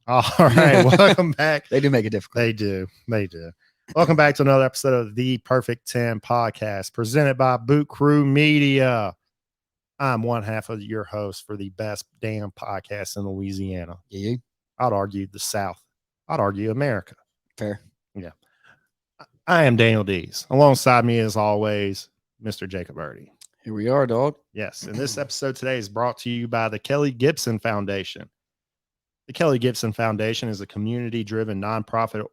All right, welcome back. They do make it difficult. They do. Welcome back to another episode of the Perfect 10 podcast presented by Boot Crew Media. I'm one half of your host for the best damn podcast in Louisiana. Yeah. I'd argue the South. I'd argue America. Fair. Yeah. I am Daniel Dees. Alongside me, as always, Mr. Jacob Erdy. Here we are, dog. Yes. And this episode today is brought to you by the Kelly Gibson Foundation. The Kelly Gibson Foundation is a community-driven nonprofit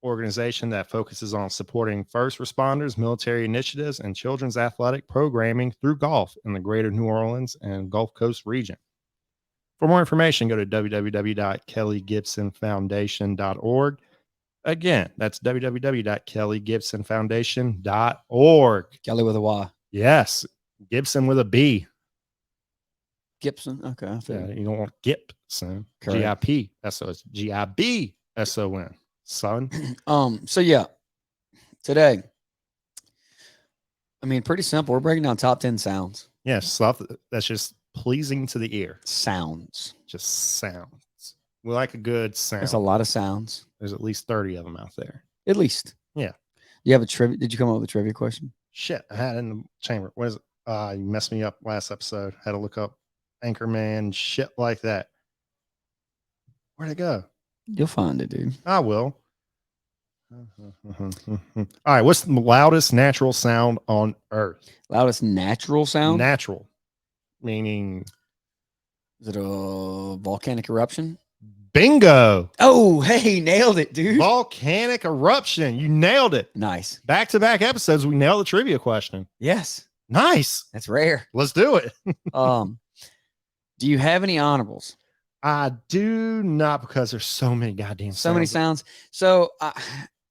organization that focuses on supporting first responders, military initiatives, and children's athletic programming through golf in the greater New Orleans and Gulf Coast region. For more information, go to www.kellygibsonfoundation.org. Again, that's www.kellygibsonfoundation.org. Kelly with a Y. Yes, Gibson with a B. Gibson. Okay. Yeah, you don't want Gibson. Correct. G-I-P. So it's G-I-B-S-O-N. Son. So yeah, today, I mean, pretty simple. We're breaking down top 10 sounds. Yeah, stuff that's just pleasing to the ear. Sounds. Just sounds. We like a good sound. There's a lot of sounds. There's at least 30 of them out there. At least. Yeah. You have a trivia? Did you come up with a trivia question? Shit, I had it in the chamber. What is it? You messed me up last episode. Had to look up Anchorman, shit like that. Where'd it go? You'll find it, dude. I will. All right. What's the loudest natural sound on Earth? Loudest natural sound? Natural. Meaning. Is it a volcanic eruption? Bingo. Oh, hey, nailed it, dude. Volcanic eruption. You nailed it. Nice. Back-to-back episodes, we nailed the trivia question. Yes. Nice. That's rare. Let's do it. Do you have any honorables? I do not, because there's so many goddamn sounds. So many sounds. So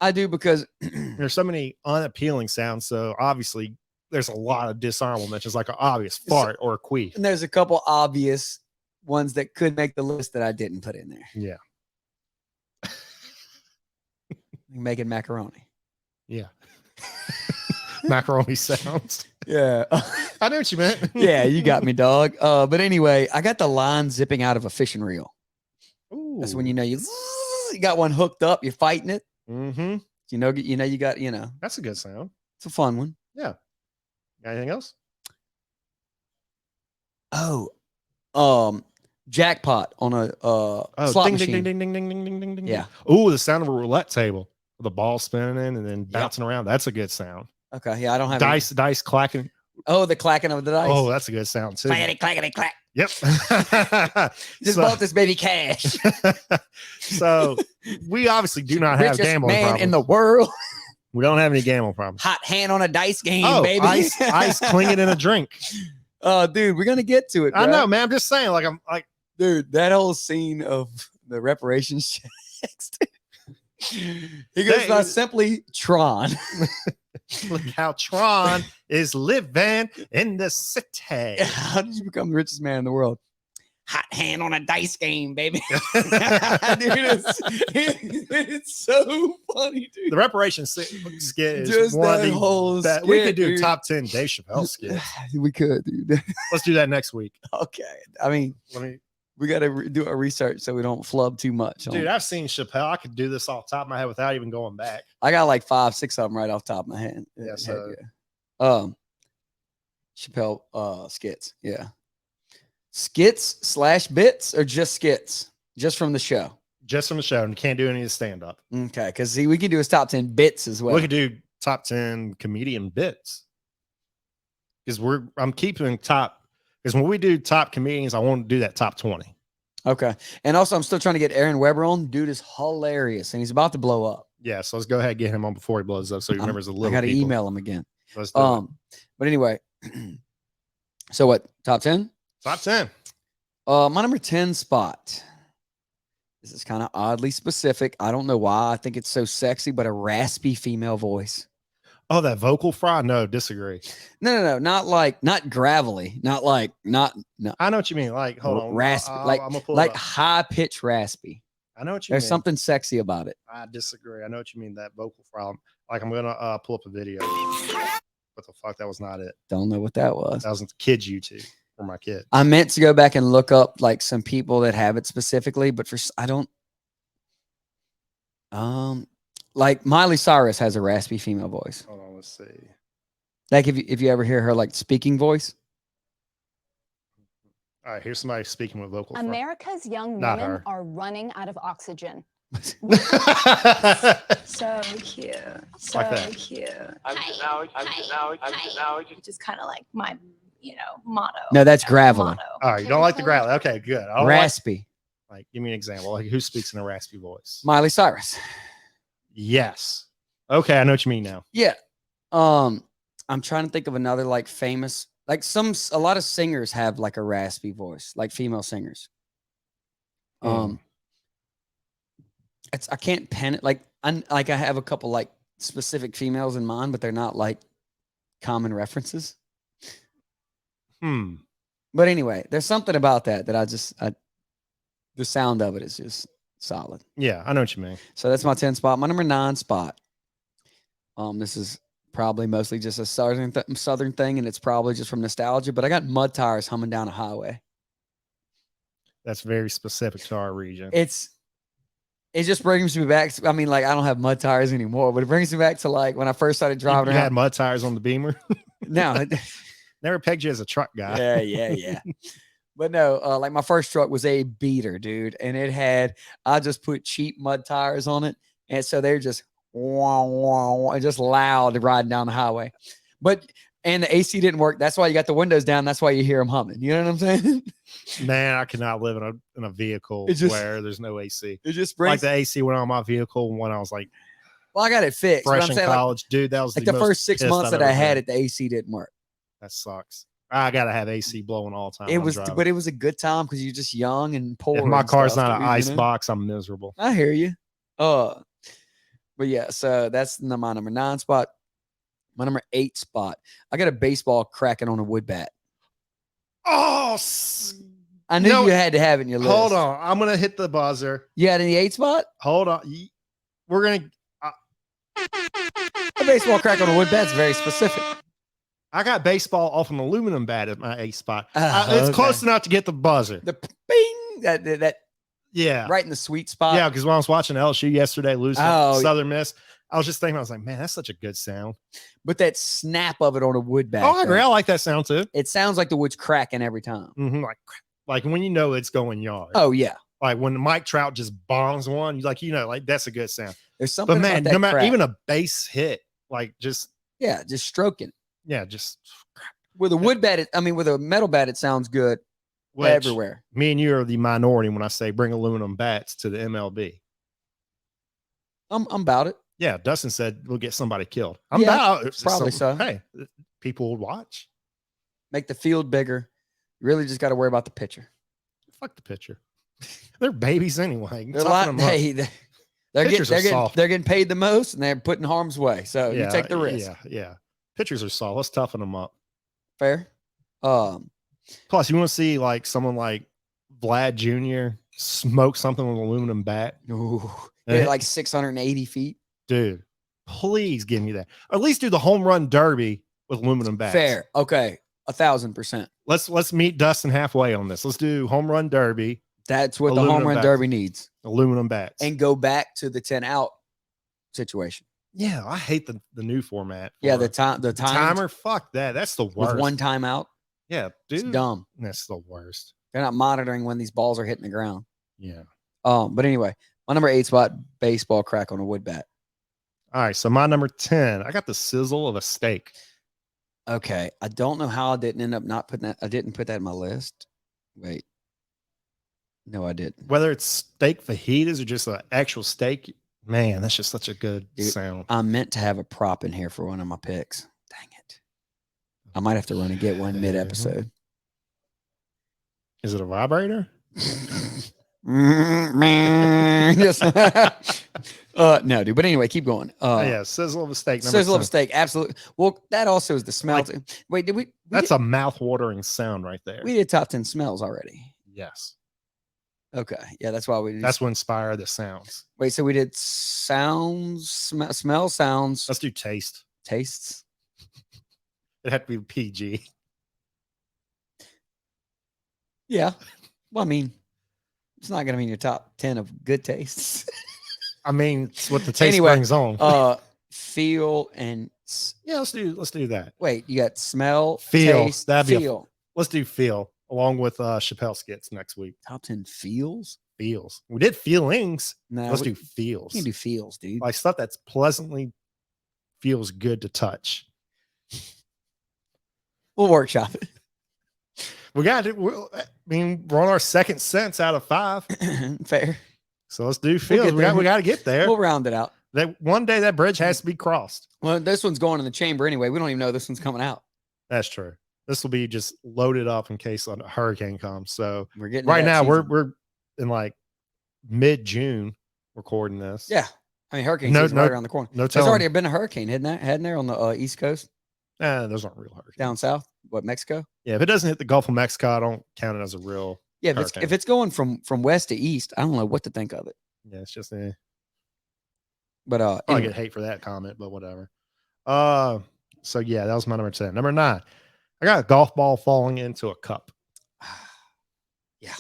I do, because there's so many unappealing sounds. So obviously there's a lot of dishonorable mentions, like an obvious fart or a queef. And there's a couple obvious ones that could make the list that I didn't put in there. Yeah. Making macaroni. Yeah. Macaroni sounds. Yeah. I know what you meant. Yeah, you got me, dog. But anyway, I got the line zipping out of a fishing reel. Ooh. That's when you got one hooked up, you're fighting it. Mm-hmm. You got. That's a good sound. It's a fun one. Yeah. Got anything else? Oh, jackpot on a slot ding, machine. ding, ding, ding, ding, ding, ding, ding, ding. Yeah. Ooh, the sound of a roulette table with the ball spinning and then bouncing around. That's a good sound. Okay. Yeah, I don't have dice clacking. Oh, the clacking of the dice. Oh, that's a good sound too. Clackety, clackety, clack. Yep. Just bought this baby cash. So we obviously do not have gambling man problems in the world. We don't have any gambling problems. Hot hand on a dice game, baby. Ice clinging in a drink. Dude, we're gonna get to it. Bro. I know, man. I'm just saying, dude, that whole scene of the reparations checks. He goes by simply Tron. Look how Tron is living in the city. How did you become the richest man in the world? Hot hand on a dice game, baby. Dude, it's so funny, dude. The reparations skit is just one that of the whole that skit, we could do dude. top 10 Dave Chappelle skits. We could, dude. Let's do that next week. Okay. I mean, we got to do our research so we don't flub too much. Dude, I've seen Chappelle. I could do this off the top of my head without even going back. I got like 5, 6 of them right off the top of my head. Yeah, so Chappelle skits. Yeah. Skits / bits or just skits? Just from the show. Just from the show. And you can't do any of the stand-up. Okay. Because see, we can do his top 10 bits as well. We could do top 10 comedian bits. Because I'm keeping top. Because when we do top comedians, I want to do that top 20. Okay. And also, I'm still trying to get Aaron Weber on. Dude is hilarious. And he's about to blow up. Yeah. So let's go ahead and get him on before he blows up. So he remembers a little. I got to email him again. Let's do it. But anyway. So what? Top 10? Top 10. My number 10 spot. This is kind of oddly specific. I don't know why. I think it's so sexy, but a raspy female voice. Oh, that vocal fry? No, disagree. No. Not gravelly. No. I know what you mean. Like, hold on. Raspy. I'm like high pitch raspy. I know what you There's mean. something sexy about it. I disagree. I know what you mean. That vocal fry. Like, I'm going to pull up a video. What the fuck? That was not it. Don't know what that was. That was kids' YouTube for my kid. I meant to go back and look up like some people that have it specifically, but I don't Like Miley Cyrus has a raspy female voice. Hold on, let's see. Like if you ever hear her like speaking voice. All right, here's somebody speaking with vocal fry. America's young Not women her. are running out of oxygen. Hi. So cute. So Like that. cute. Hi. Just kind of like my, motto. No, that's gravelly. Motto. All right, you don't like the growl. Okay, good. I don't Raspy. like, give me an example. Like, who speaks in a raspy voice? Miley Cyrus. Yes. Okay, I know what you mean now. Yeah. I'm trying to think of another like famous, like a lot of singers have like a raspy voice, like female singers. I can't pen it. Like I have a couple like specific females in mind, but they're not like common references. But anyway, there's something about that the sound of it is just solid. Yeah, I know what you mean. So that's my 10 spot. My number 9 spot. This is probably mostly just a southern thing, and it's probably just from nostalgia. But I got Mud Tires humming down a highway. That's very specific to our region. It just brings me back. I mean, like I don't have mud tires anymore, but it brings me back to like when I first started driving You around. had mud tires on the Beamer. No, Never pegged you as a truck guy. yeah. But no, like my first truck was a beater, dude, and I just put cheap mud tires on it, and so they're just wah, wah, wah, just loud riding down the highway. And the AC didn't work. That's why you got the windows down. That's why you hear them humming. You know what I'm saying? Man, I could not live in a vehicle where there's no AC. It just Like brings. the AC went on my vehicle when I was like Well, I got it fixed. but fresh I'm in saying, like, college, dude. That was the most first 6 pissed months I've that I ever had been. it, the AC didn't work. That sucks. I gotta have AC blowing all the time. It when I'm was, driving. but it was a good time because you're just young and poor. If my and car's stuff, not an dude, ice you know? box, I'm miserable. I hear you. But yeah, so that's my number 9 spot. My number 8 spot. I got a baseball cracking on a wood bat. Oh, I knew No, you had to have it in your list. hold on. I'm gonna hit the buzzer. You had it in the 8 spot? Hold on. We're gonna. A baseball crack on a wood bat's very specific. I got baseball off an aluminum bat at my 8 spot. Oh, It's okay. close enough to get the buzzer. The bing that Yeah. right in the sweet spot. Yeah, because when I was watching LSU yesterday lose to Oh, Southern Miss, I was just thinking, I was like, man, that's such a good sound. But that snap of it on a wood bat. Oh, I agree. though, I like that sound too. It sounds like the wood's cracking every time. Like when you know it's going yard. Oh yeah. Like when Mike Trout just bongs one, like that's a good sound. There's something But man, about that no matter crack. even a base hit, like just stroking. just With a wood bat, with a metal bat, it sounds good which, everywhere. Me and you are the minority when I say bring aluminum bats to the MLB. I'm about it. Yeah, Dustin said we'll get somebody killed. I'm Yeah, about it. probably so. Hey, people will watch. Make the field bigger. You really just got to worry about the pitcher. Fuck the pitcher. They're babies anyway. They're Toughen them up. Pitchers are soft. they're getting paid the most, and they're put in harm's way. So you take the risk. Yeah. Pitchers are soft. Let's toughen them up. Fair. Plus, you want to see like someone like Vlad Jr. smoke something with an aluminum bat, Ooh, hit it like 680 feet. dude. Please give me that. Or at least do the home run derby with aluminum bats. Fair. Okay. 1,000%. Let's meet Dustin halfway on this. Let's do home run derby, That's what the Aluminum home run bats. derby needs. aluminum bats. And go back to the 10 out situation. yeah, I hate the new format. Yeah, for the it. timer timer. Fuck that. That's the with worst. one timeout. Yeah, It's dude. dumb. That's the worst. They're not monitoring when these balls are hitting the ground. Yeah. But anyway, my number 8 spot, baseball crack on a wood bat. All right. So my number 10, I got the sizzle of a steak. Okay. I don't know how I didn't end up not putting that. I didn't put that in my list. Wait. No, I didn't. Whether it's steak fajitas or just an actual steak, man, that's just such a good Dude, sound. I meant to have a prop in here for one of my picks. Dang it. I might have to run and get one mid episode. Is it a vibrator? Yes. No, dude. But anyway, keep going. Yeah, sizzle of a steak. Number Sizzle of a 10. steak. Absolutely. Well, that also is the smell. Like- too. Wait, did we That's a mouth-watering sound right there. we did top 10 smells already. Yes. Okay. Yeah, that's why we did. That's what inspired the sounds. Wait, so we did sounds, smell, sounds, Let's do taste. tastes. It had to be PG. Yeah. Well, I mean, it's not going to be in your top 10 of good tastes. I mean, it's what the taste Anyway, brings on. Feel and Yeah, let's do that. wait. You got smell, Feel. taste, That'd be a- feel. Let's do feel along with Chappelle skits next week. Top 10 feels. Feels. We did feelings. No, Let's we do feels. can't do feels, dude. Like stuff that's pleasantly feels good to touch. We'll workshop We got it. I mean, we're on our second sense out of 5. it. Fair. So let's do feels. get We got there. to get there. We'll round it out. That one day that bridge has to be crossed. Well, this one's going in the chamber anyway. We don't even know this one's coming out. That's true. This will be just loaded up in case a hurricane comes. So We're getting to right that now season. we're in like mid-June recording this. Yeah. I mean, hurricane No- season's no- right around the corner. No There's telling. already been a hurricane, hadn't there on the East Coast, Those aren't real hurricanes. down south, what, Mexico? Yeah, if it doesn't hit the Gulf of Mexico, I don't count it as a real. Yeah, if Hurricane. it's going from west to east, I don't know what to think of it. Yeah, it's just But probably anyway. get hate for that comment, but whatever. So yeah, that was my number 10. Number 9, I got a golf ball falling into a cup. Yeah.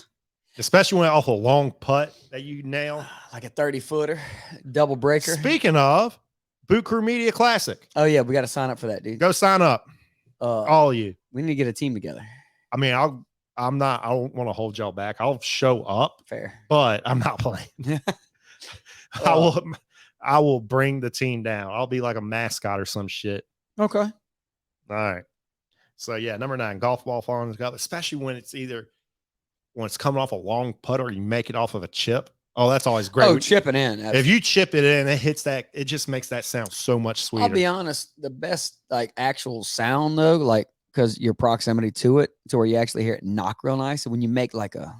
Especially when off a long putt that you nail. Like a 30-footer, double breaker. Speaking of Boot Crew Media Classic, Oh yeah, we got to sign up for that, dude. go sign up, all of you. We need to get a team together. I mean, I don't want to hold y'all back. I'll show up, Fair. but I'm not playing. I will bring the team down. I'll be like a mascot or some shit. Okay. All right. So yeah, number 9, golf ball falling in the cup, especially when it's coming off a long putt or you make it off of a chip. Oh, that's always great. Oh, chipping in. If you chip it in, it hits that. It just makes that sound so much sweeter. I'll be honest, the best like actual sound though, like because your proximity to it, to where you actually hear it knock real nice. And when you make like a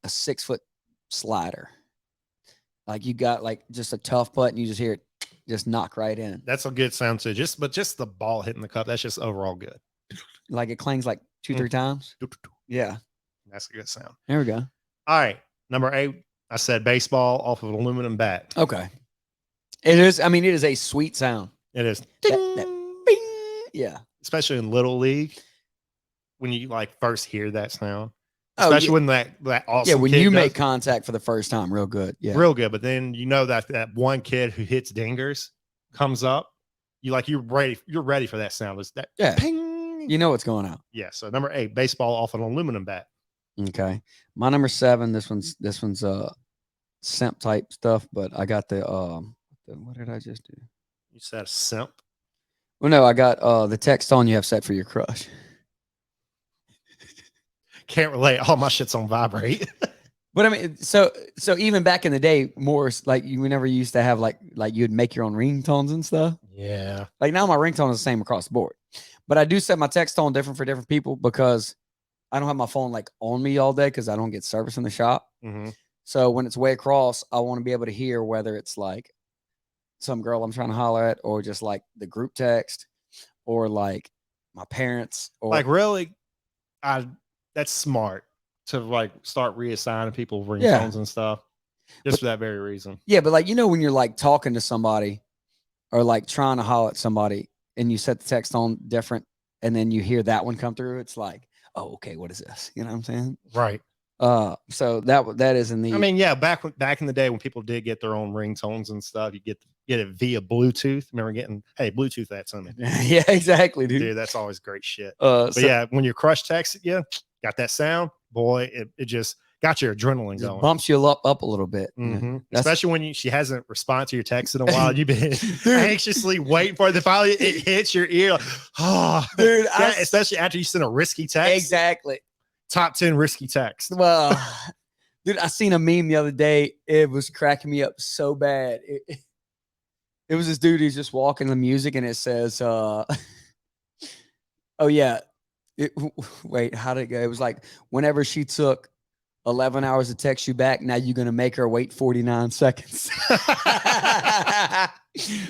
6-foot slider, like you got like just a tough putt and you just hear it just knock right in. That's a good sound too. Just the ball hitting the cup. That's just overall good. Like it clings like 2-3 times. Yeah. That's a good sound. There we go. All right, number 8. I said baseball off of an aluminum bat. Okay. It is, I mean, it is a sweet sound. It is. That bing. Yeah. Especially in little league, when you like first hear that sound. Oh, Especially yeah. when that awesome. Yeah, when kid you does make it, contact for the first time, real good. Yeah. real good, but then you know that one kid who hits dingers comes up, you're ready for that sound. It's that Yeah. ping. You know what's going on. Yeah. So number 8, baseball off an aluminum bat. Okay. My number 7, this one's simp type stuff, but I got what did I just do? You said a simp. Well, no, I got the text tone you have set for your crush. Can't relate. All my shit's on vibrate. But I mean, so even back in the day, more like we never used to have like you'd make your own ringtones and stuff. Yeah. Like now my ringtone is the same across the board. But I do set my text tone different for different people because I don't have my phone like on me all day because I don't get service in the shop. Mm-hmm. So when it's way across, I want to be able to hear whether it's like some girl I'm trying to holler at, or just like the group text, or like my parents, or Like really, that's smart to like start reassigning people ringtones Yeah. and stuff. Just for that very reason. yeah, but like when you're like talking to somebody or like trying to holler at somebody and you set the text on different and then you hear that one come through, it's like, oh, okay, what is this? You know what I'm saying? Right. So that is in the I mean, yeah, back in the day when people did get their own ringtones and stuff, you get it via Bluetooth. Remember getting, hey, Bluetooth that to me. yeah, exactly, dude. Dude, that's always great shit. But But yeah, when your crush texts you, got that sound, boy, it just got your adrenaline just going. bumps you up a little bit. Mhm. That's- Especially when she hasn't responded to your text in a while. You've been anxiously waiting for it. Then finally it hits your ear. Like, oh, Dude, yeah, especially after you send a risky text. exactly. Top 10 risky text. Well, dude, I seen a meme the other day. It was cracking me up so bad. It was this dude who's just walking the music, and it says, "Oh yeah, wait, how did it go?" It was like, whenever she took 11 hours to text you back, now you're gonna make her wait 49 seconds.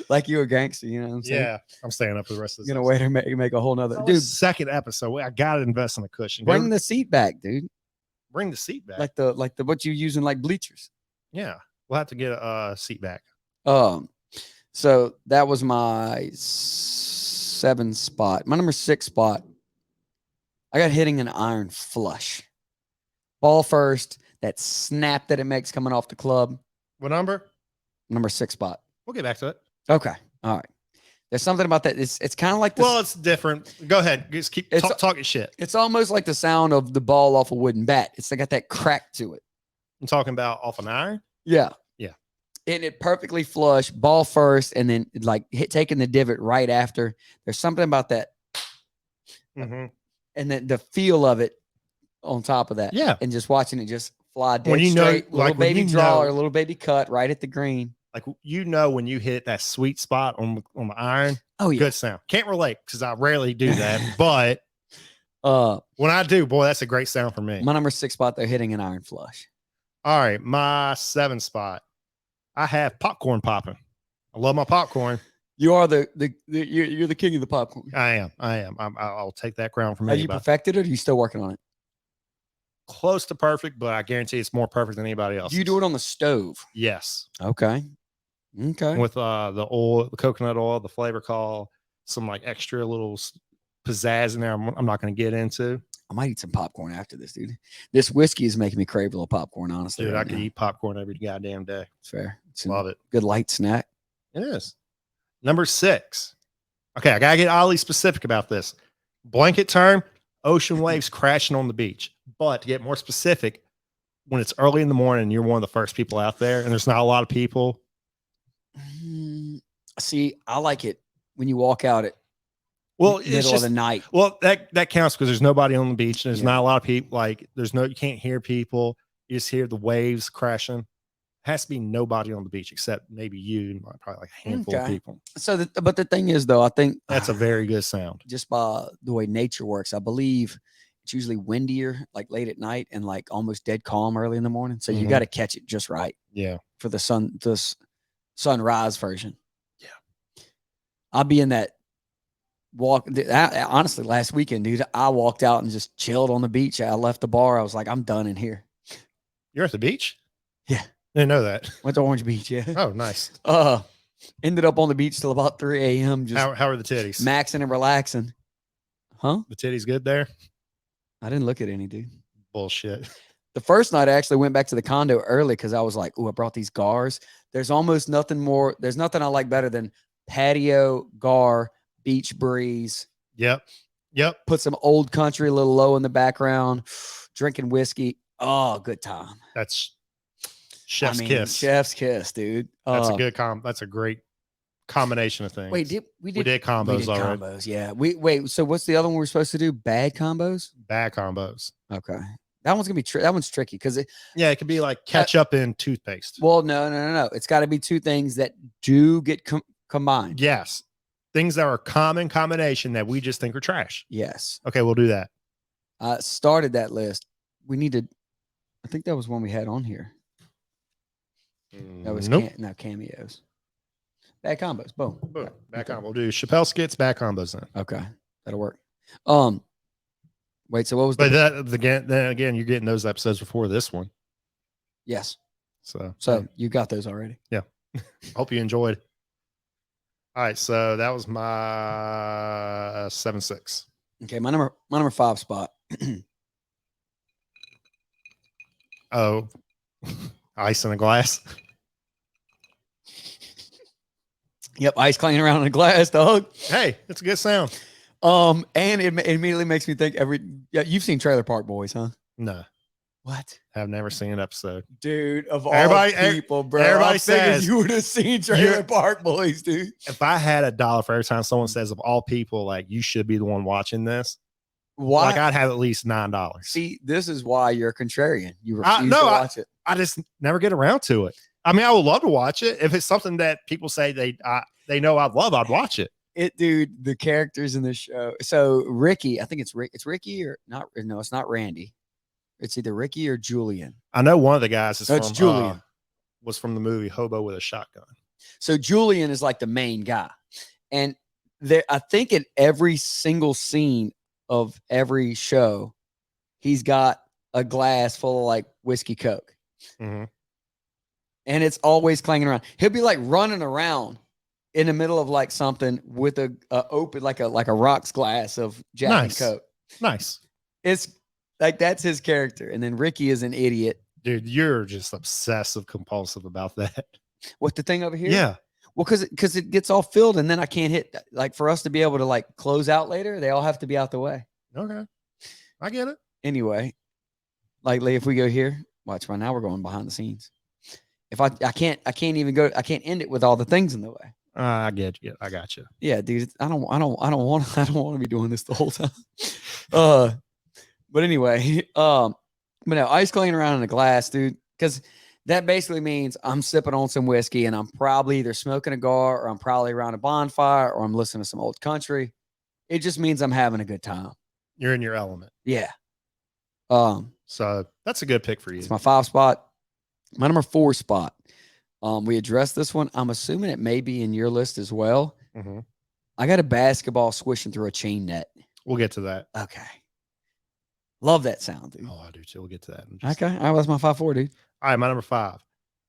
Like you a gangster, you know what I'm saying? Yeah, I'm staying up for the rest of this. You're gonna wait her make a whole nother Dude, dude. second episode. I gotta invest in a cushion. Bring the seat back, dude. bring the seat back. Like the what you using like bleachers. Yeah, we'll have to get a seat back. So that was my 7 spot. My number 6 spot, I got hitting an iron flush. Ball first, that snap that it makes coming off the club. What number? Number 6 spot. We'll get back to it. Okay. All right. There's something about that. It's kind of like this. Well, it's different. Go ahead. Just keep It's- talking shit. It's almost like the sound of the ball off a wooden bat. It's got that crack to it. I'm talking about off an iron. Yeah. Yeah. And it perfectly flush, ball first, and then like taking the divot right after. There's something about that. Mm-hmm. And then the feel of it on top of that. Yeah. And just watching it just fly dead When you know- straight. Little like, when baby you draw know- or little baby cut right at the green. Like when you hit that sweet spot on the iron, Oh, yeah. good sound. Can't relate because I rarely do that, but Uh, when I do, boy, that's a great sound for me. my number 6 spot, they're hitting an iron flush. All right, my 7 spot. I have popcorn popping. I love my popcorn. You are you're the king of the popcorn. I am. I'll take that crown from Have you anybody. perfected it or are you still working on it? Close to perfect, but I guarantee it's more perfect than anybody else. Do you do it on the stove? Yes, Okay. Okay. with the oil, the coconut oil, the flavor call, some like extra little pizzazz in there. I'm not going to get into. I might eat some popcorn after this, dude. This whiskey is making me crave a little popcorn, honestly. Dude, right I could now. eat popcorn every goddamn day. It's fair. It's a Love it. good light snack. It is. Number 6. Okay, I gotta get oddly specific about this. Blanket term: ocean waves crashing on the beach. But to get more specific, when it's early in the morning, and you're one of the first people out there, and there's not a lot of people. See, I like it when you walk out at Well, it's middle just of the night. well that counts because there's nobody on the beach. And there's Yeah. not a lot of people. Like you can't hear people. You just hear the waves crashing. Has to be nobody on the beach except maybe you, and probably like a handful of Okay. people. So, but the thing is, though, I think That's a very good sound. just by the way nature works, I believe it's usually windier, like late at night, and like almost dead calm early in the morning. So you Mhm. got to catch it just right Yeah. for the sunrise version. Yeah. I'll be in that walk. Honestly, last weekend, dude, I walked out and just chilled on the beach. I left the bar. I was like, I'm done in here. You're at the beach? Yeah. Didn't know that. Went to Orange Beach. Yeah. Oh, nice. Ended up on the beach till about 3 a.m. Just How are the titties? maxing and relaxing. Huh? The titties good there? I didn't look at any, dude. Bullshit. The first night I actually went back to the condo early because I was like, oh, I brought these gars. There's almost nothing more. There's nothing I like better than patio, gar, beach breeze, Yep. put some old country a little low in the background, drinking whiskey. Oh, good time. That's chef's I mean, kiss. Chef's kiss, dude. That's a good that's a great combination of things. Wait, we did combos we did already. combos, yeah. Wait, so what's the other one we're supposed to do? Bad combos? Bad combos. Okay. That one's gonna be that one's tricky because Yeah, it could be like ketchup and toothpaste. well, no. It's got to be two things that do get combined. Yes. Things that are common combination that we just think are trash. Yes. Okay, we'll do that. I started that list. We needed. I think that was one we had on here. That was nope. cameos. Bad combos. Boom. Boom. Back on. We'll do Chappelle skits, back combos then. Okay, that'll work. Wait. So what was But the? then again, you're getting those episodes before this one. Yes. So So you got those already. hope you enjoyed. All right, so that was my 7-6. Okay, my number 5 spot. Oh, ice in a glass. Yep, ice clanging around in a glass, dog. Hey, it's a good sound. And it immediately makes me think you've seen Trailer Park Boys, huh? No, What? I've never seen an episode. Dude, of all Everybody- people, bro. everybody I figured says you would have seen Trailer you're- Park Boys, dude. If I had $1 for every time someone says of all people, like you should be the one watching this, Why? like I'd have at least $9. See, this is why you're a contrarian. You I- refuse no, to I- watch it. I just never get around to it. I mean, I would love to watch it. If it's something that people say they know I'd love, I'd watch it. Dude, the characters in the show. So Ricky, I think it's Ricky or not. No, it's not Randy. It's either Ricky or Julian. I know one of the guys is That's from Julian. was from the movie Hobo with a Shotgun. So Julian is like the main guy. And I think in every single scene of every show, he's got a glass full of like whiskey Coke. Mm-hmm. And it's always clanging around. He'll be like running around in the middle of like something with a open like a rocks glass of Jack Nice. and Coke. Nice. It's like that's his character. And then Ricky is an idiot. Dude, you're just obsessive compulsive about that. What, the thing over here? Yeah. Well, because it gets all filled and then I can't hit, like, for us to be able to like close out later, they all have to be out the way. Okay. I get it. Anyway, like if we go here, watch, right now we're going behind the scenes. If I can't end it with all the things in the way. I get you. I got you. Yeah, dude. I don't want to be doing this the whole time. But anyway, but no, ice clean around in a glass, dude, because that basically means I'm sipping on some whiskey and I'm probably either smoking a cigar or I'm probably around a bonfire or I'm listening to some old country. It just means I'm having a good time. You're in your element. Yeah. So that's a good pick for you. It's my 5 spot. My number 4 spot. We addressed this one. I'm assuming it may be in your list as well. Mhm. I got a basketball swishing through a chain net. We'll get to that. Okay. Love that sound, dude. Oh, I do too. We'll get to that. in just- Okay. All right, that's my 5-4, dude. All right, my number 5.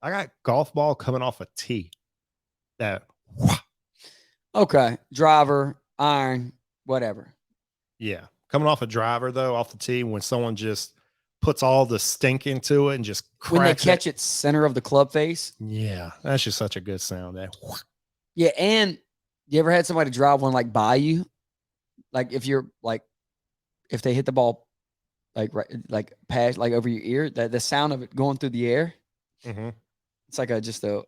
I got golf ball coming off a tee. That, Okay. Driver, iron, whatever. yeah, coming off a driver though, off the tee, when someone just puts all the stink into it and just When they cracks catch it center of the club face. Yeah, that's just such a good sound. That Yeah. And you ever had somebody drive one like by you? Like if you're like, if they hit the ball like right, like past, like over your ear, the sound of it going through the air, Mhm. it's like just you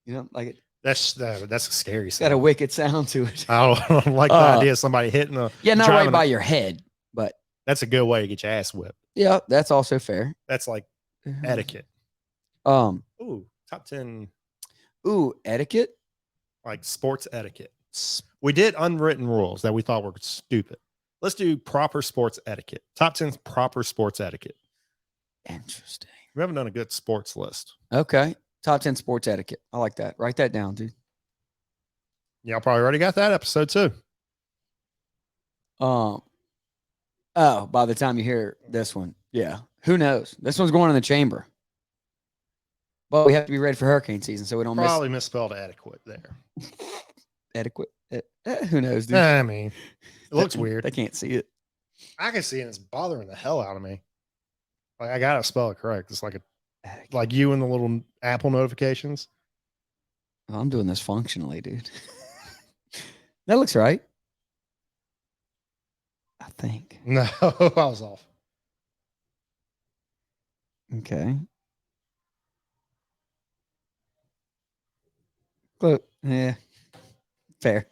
know, like That's a scary it's got a sound. wicked sound to it. I don't like the idea of somebody hitting a. Yeah, not driving right a- by your head, but That's a good way to get your ass whipped. yeah, that's also fair. That's like etiquette. Ooh, top 10 Etiquette. like sports etiquette. We did unwritten rules that we thought were stupid. Let's do proper sports etiquette. Top 10 proper sports etiquette. Interesting. We haven't done a good sports list. Okay. Top 10 sports etiquette. I like that. Write that down, dude. Y'all probably already got that episode too. Oh, by the time you hear this one, yeah. Who knows? This one's going in the chamber. But we have to be ready for hurricane season so we don't Probably misspelled adequate there. miss adequate. Who knows, dude? I mean, it looks weird. They can't see it. I can see it. It's bothering the hell out of me. Like I gotta spell it correct. It's Etiquette. like you and the little Apple notifications. Oh, I'm doing this functionally, dude. That looks right. I think. No, I was off. Okay. Look, yeah. Fair.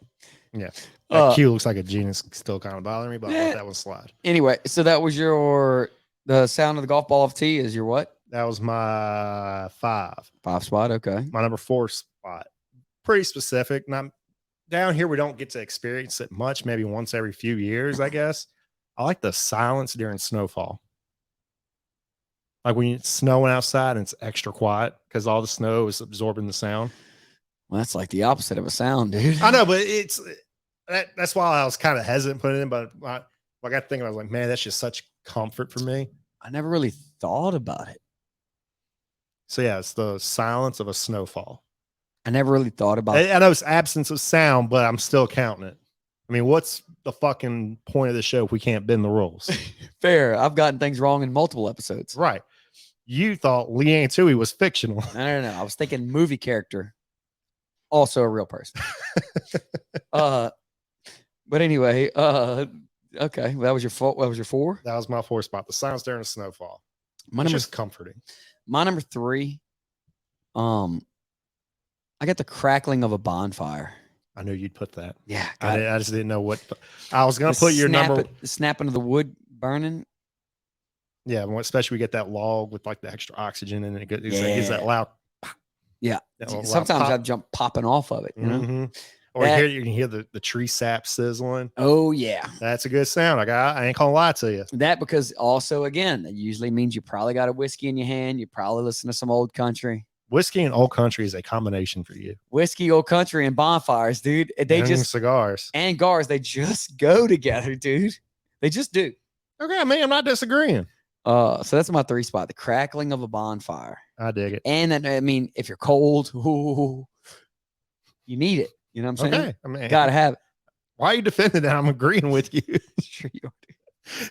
Yeah. That Uh, Q looks like a genius. Still kind of bothering me, but I'll eh. let that one slide. Anyway, so that was the sound of the golf ball of tea is your what? That was my 5. 5 spot. Okay. My number 4 spot. Pretty specific. Not down here. We don't get to experience it much. Maybe once every few years, I guess. I like the silence during snowfall. Like when it's snowing outside and it's extra quiet because all the snow is absorbing the sound. Well, that's like the opposite of a sound, dude. I know, but that's why I was kind of hesitant putting it in. But I got thinking, I was like, man, that's just such comfort for me. I never really thought about it. So yeah, it's the silence of a snowfall. I never really thought about it. I know it's absence of sound, but I'm still counting it. I mean, what's the fucking point of the show if we can't bend the rules? Fair. I've gotten things wrong in multiple episodes. Right. You thought Leanne Tui was fictional. I don't know. I was thinking movie character, also a real person. But anyway, okay. That was your fault. What was your 4? That was my 4 spot. The silence during a snowfall. My It's number, just comforting. my number 3. I got the crackling of a bonfire. I knew you'd put that. Yeah. I just didn't know what. I was gonna put your number. The snapping of the wood burning. Yeah, especially we get that log with like the extra oxygen and it gives that Yeah. loud. Yeah. that loud Sometimes pop. I jump popping off of it. You know. Mhm. Or That- you can hear the tree sap sizzling. Oh yeah. That's a good sound. I ain't gonna lie to you. That because also again, that usually means you probably got a whiskey in your hand. You probably listen to some old country. Whiskey and old country is a combination for you. Whiskey, old country, and bonfires, dude. They And just cigars. and gars, they just go together, dude. They just do. Okay, man, I'm not disagreeing. So that's my 3 spot, the crackling of a bonfire. I dig it. And then I mean, if you're cold, ooh, you need it. You know what I'm saying? Okay, I mean, Gotta have it. why are you defending that? I'm agreeing with you. Sure you are.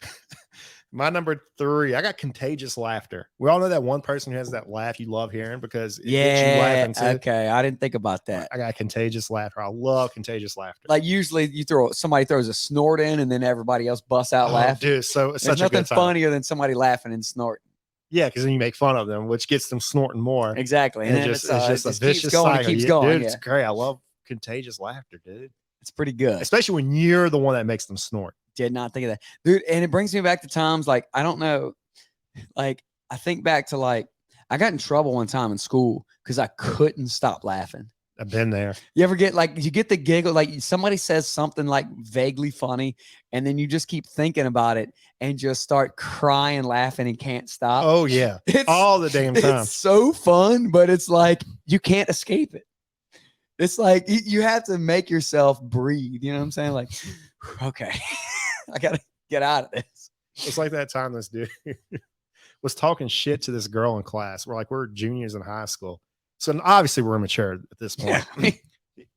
My number 3, I got contagious laughter. We all know that one person who has that laugh you love hearing because it gets you Yeah. laughing too. Okay. I didn't think about that. I got contagious laughter. I love contagious laughter. Like usually somebody throws a snort in and then everybody else busts out Oh, laughing. dude, so it's There's such a nothing good time. funnier than somebody laughing and snorting. Yeah, because then you make fun of them, which gets them snorting more. Exactly. And then it's just a keeps vicious going. cycle. It keeps Yeah, going. dude, Yeah. it's great. I love contagious laughter, dude. It's pretty good. Especially when you're the one that makes them snort. Did not think of that, dude. And it brings me back to times like I don't know, like I think back to like I got in trouble one time in school because I couldn't stop laughing. I've been there. You ever get like you get the giggle, like somebody says something like vaguely funny, and then you just keep thinking about it and just start crying, laughing, and can't stop. Oh, yeah. It's All the damn time. it's so fun, but it's like you can't escape it. It's like you have to make yourself breathe. You know what I'm saying? Like, okay, I gotta get out of this. It's like that time this dude was talking shit to this girl in class. We're juniors in high school. So obviously we're immature at this point. Yeah, I mean,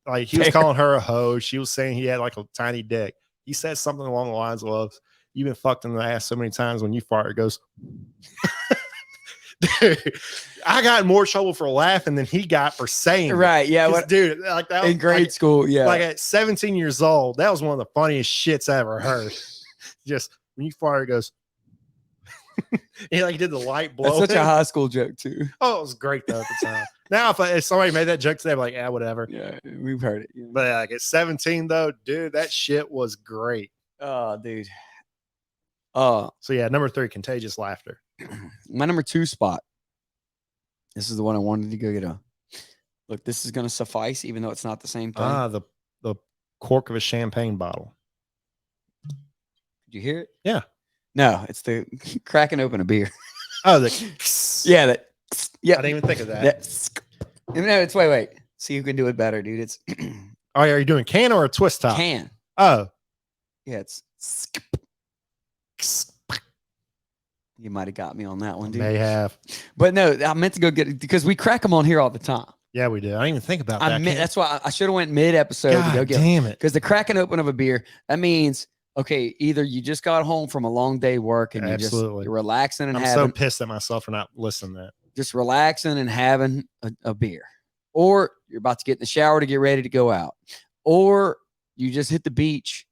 Like he was Fair. calling her a hoe. She was saying he had like a tiny dick. He said something along the lines of, "You've been fucked in the ass so many times when you fart, it goes." Dude, I got in more trouble for laughing than he got for saying it. right? Yeah, 'Cause, what dude, like that in grade like, school? Yeah, like at 17 years old, that was one of the funniest shits I ever heard. Just when you fart, it goes. He like did the light blow. that's such a high school joke too. Oh, it was great though at the time. Now, if somebody made that joke today, I'm like, yeah, whatever. Yeah, we've heard it. But like at 17 though, dude, that shit was great. Oh, dude. So yeah, number 3, contagious laughter. My number 2 spot. This is the one I wanted to go get. Look, this is gonna suffice, even though it's not the same thing. The cork of a champagne bottle. Did you hear it? Yeah. No, it's the cracking open a beer. Oh, the Yeah, that. Yeah, I didn't even think of that. No, it's wait. See who can do it better, dude. It's Oh, are you doing can or a twist top? can. Oh, Yeah, it's. You might have got me on that one, dude. may have. But no, I meant to go get it because we crack them on here all the time. Yeah, we did. I didn't even think about that. That's why I should have went mid episode to go God get damn it. because the cracking open of a beer that means okay, either you just got home from a long day work and Absolutely. you're relaxing and I'm having so pissed at myself for not listening to that. just relaxing and having a beer, or you're about to get in the shower to get ready to go out, or you just hit the beach,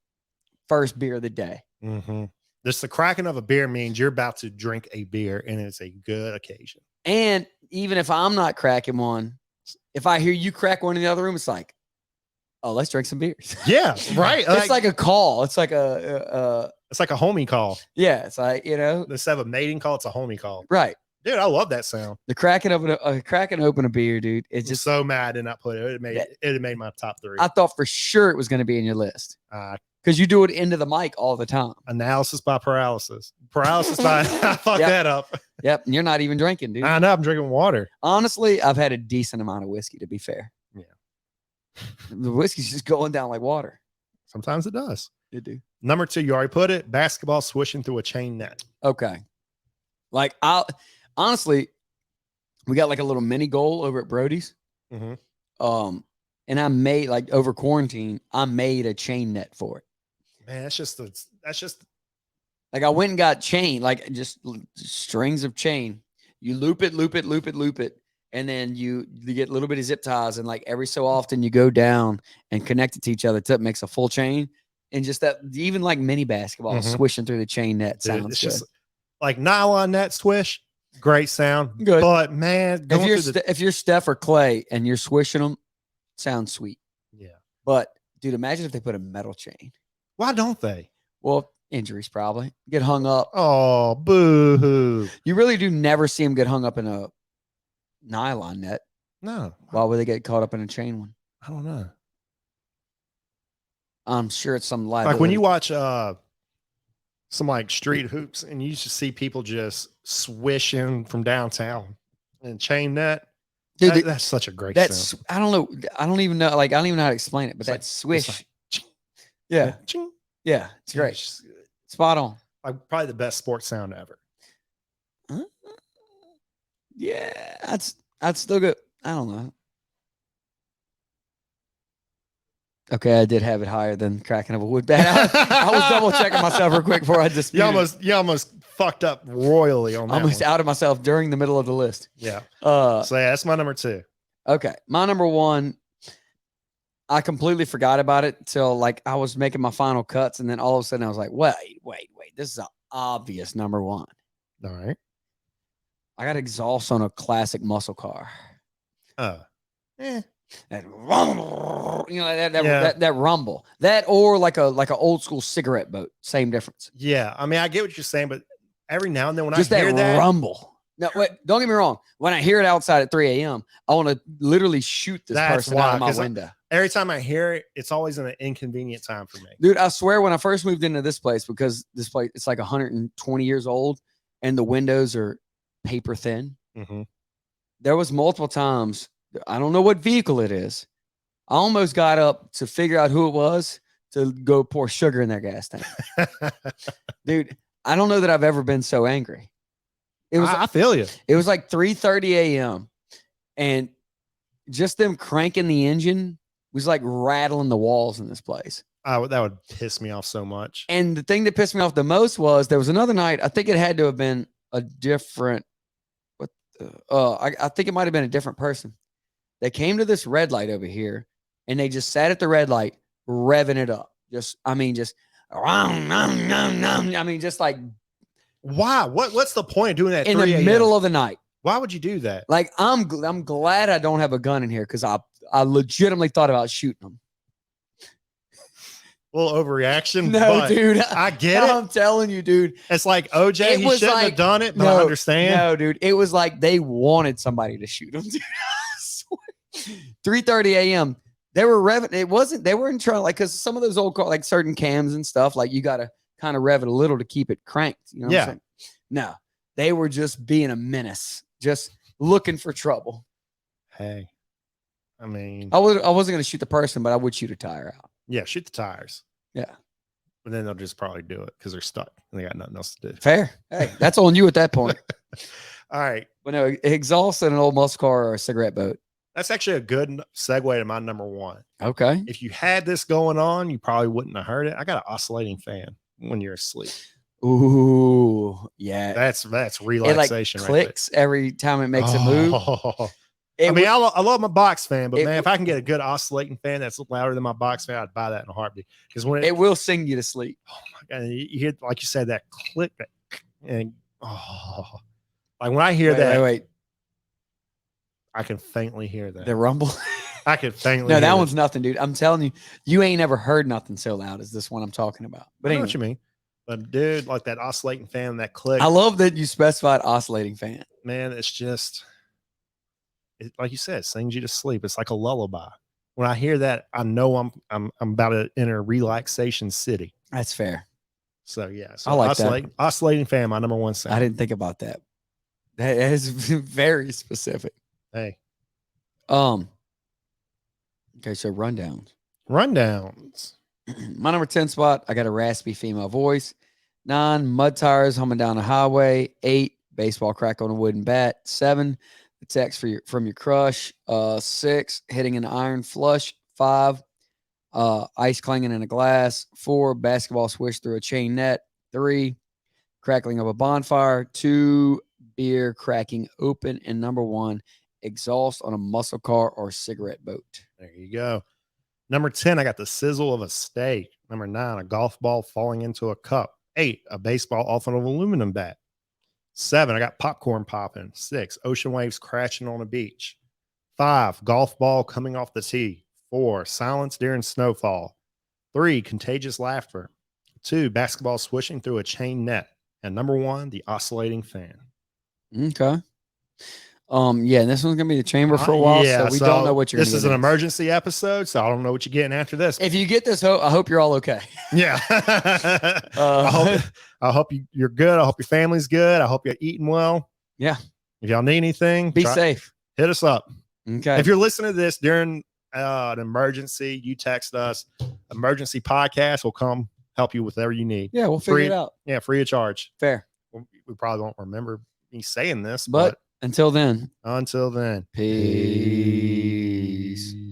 first beer of the day. Mm-hmm. Just the cracking of a beer means you're about to drink a beer, and it's a good occasion. And even if I'm not cracking one, if I hear you crack one in the other room, it's like, oh, let's drink some beers. Yeah, right. It's like a call. It's like a it's like a homie call. yeah. It's like Instead of a mating call, it's a homie call. right. Dude, I love that sound. The cracking open a beer, dude. It's I'm just so mad I did not put it. Yeah. It had made my top 3. I thought for sure it was going to be in your list Uh, because you do it into the mic all the time. analysis by paralysis. Paralysis by I fucked Yep. that up. Yep, and you're not even drinking, dude. I know I'm drinking water. Honestly, I've had a decent amount of whiskey. To be fair, Yeah. the whiskey's just going down like water. Sometimes it does. It do. Number 2, you already put it. Basketball swishing through a chain net. Okay, like honestly, we got like a little mini goal over at Brody's. Mhm. And I made like over quarantine, I made a chain net for it. Man, that's just Like I went and got chain, like just strings of chain. You loop it, and then you get a little bit of zip ties, and like every so often you go down and connect it to each other till it makes a full chain. And just that, even like mini basketball Mhm. swishing through the chain net dude, sounds it's good. just like nylon net swish. Great sound. Good. But man, going through the, If you're Steph or Clay and you're swishing them, sounds sweet. yeah. But dude, imagine if they put a metal chain. Why don't they? Well, injuries probably get hung up. Oh, boo hoo. You really do never see them get hung up in a nylon net. No, Why would they get caught up in a chain one? I don't know. I'm sure it's some liability. Like when you watch some like street hoops and you just see people just swishing from downtown and chain net. Dude, That's such a great that's sound. I don't know. I don't even know. Like I don't even know how to explain it. But It's like- that swish, it's like, yeah, ching. yeah, it's Yeah, great. just- Spot on. like probably the best sports sound ever. Yeah, that's still good. I don't know. Okay, I did have it higher than cracking of a wood bat. I was double checking myself real quick before I just You almost fucked up royally on that almost one. out of myself during the middle of the list. Yeah. Uh, So yeah, that's my number 2. okay, my number 1. I completely forgot about it till like I was making my final cuts, and then all of a sudden I was like, wait, this is an obvious number 1. All right. I got exhaust on a classic muscle car. Eh. That rumble, Yeah. that rumble, that or like a old school cigarette boat, same difference. Yeah. I mean, I get what you're saying, but every now and then when Just I hear that, rumble. No, wait, don't get me wrong. When I hear it outside at 3 a.m., I want to literally shoot this That's person out of why, my 'cause window. every time I hear it, it's always an inconvenient time for me. Dude, I swear when I first moved into this place, because this place it's like 120 years old and the windows are paper thin. Mhm. There was multiple times, I don't know what vehicle it is. I almost got up to figure out who it was to go pour sugar in their gas tank. Dude, I don't know that I've ever been so angry. I feel you. It was like 3:30 a.m. and just them cranking the engine was like rattling the walls in this place. That would piss me off so much. And the thing that pissed me off the most was there was another night. I think it had to have been a different. I think it might have been a different person. They came to this red light over here, and they just sat at the red light, revving it up. Just like Why? What's the point of doing that in the 3 a.m.? middle of the night. Why would you do that? Like I'm glad I don't have a gun in here because I legitimately thought about shooting them. A little overreaction. No, but dude. I get it. I'm telling you, dude. It's like OJ. It He was shouldn't like- have done it, but I understand. No, dude. It was like they wanted somebody to shoot them. Dude. 3:30 a.m. They were revving. It wasn't. They weren't trying like because some of those old like certain cams and stuff like you got to kind of rev it a little to keep it cranked. You know what Yeah. I'm saying? No, they were just being a menace, just looking for trouble. Hey, I mean, I wasn't gonna shoot the person, but I would shoot a tire out. yeah, shoot the tires. Yeah. But then they'll just probably do it because they're stuck and they got nothing else to do. Fair. Hey, that's on you at that point. All right. But no, exhaust in an old muscle car or a cigarette boat. That's actually a good segue to my number 1. Okay. If you had this going on, you probably wouldn't have heard it. I got an oscillating fan when you're asleep. Ooh, yeah. That's It like relaxation. clicks every time it right makes a move. Oh. It I mean, would- I love my box fan, but it man, if would- I can get a good oscillating fan that's louder than my box fan, I'd buy that in a heartbeat. Because when it will sing you to sleep. and you hear, like you said, that click, and like when I hear Wait, that, wait. I can faintly hear that. The rumble. I can faintly. No, hear that it. one's nothing, dude. I'm telling you, you ain't ever heard nothing so loud as this one I'm talking about. But I know anyway, what you mean. But dude, like that oscillating fan, that click, I love that you specified oscillating fan. man, it's just, like you said, it sings you to sleep. It's like a lullaby. When I hear that, I know I'm about to enter relaxation city. That's fair. So yeah, so I like that. oscillating fan, my number 1 sound. I didn't think about that. That is very specific. Hey, Okay, so rundowns. rundowns. My number 10 spot, I got a raspy female voice. 9, mud tires humming down the highway. 8, baseball crack on a wooden bat. 7, the text from your crush. 6, hitting an iron flush. 5, ice clanging in a glass. 4, basketball swish through a chain net. 3, crackling of a bonfire. 2, beer cracking open. And number 1, exhaust on a muscle car or cigarette boat. There you go. Number 10, I got the sizzle of a steak. Number 9, a golf ball falling into a cup. 8, a baseball off an aluminum bat. 7, I got popcorn popping. 6, ocean waves crashing on a beach. 5, golf ball coming off the tee. 4, silence during snowfall. 3, contagious laughter. 2, basketball swishing through a chain net. And number 1, the oscillating fan. Okay. Yeah, and this one's gonna be the chamber for a while, so we don't know what you're This gonna is get an next. emergency episode, so I don't know what you're getting after this. If you get this, I hope you're all okay. Yeah. I hope you're good. I hope your family's good. I hope you're eating well. Yeah. If y'all need anything, Be safe. hit us up. Okay. If you're listening to this during an emergency, you text us. Emergency podcast will come help you with whatever you need. Yeah, we'll figure free- it out. Yeah, free of charge. Fair. We probably won't remember me saying this, But but until then, until then, peace.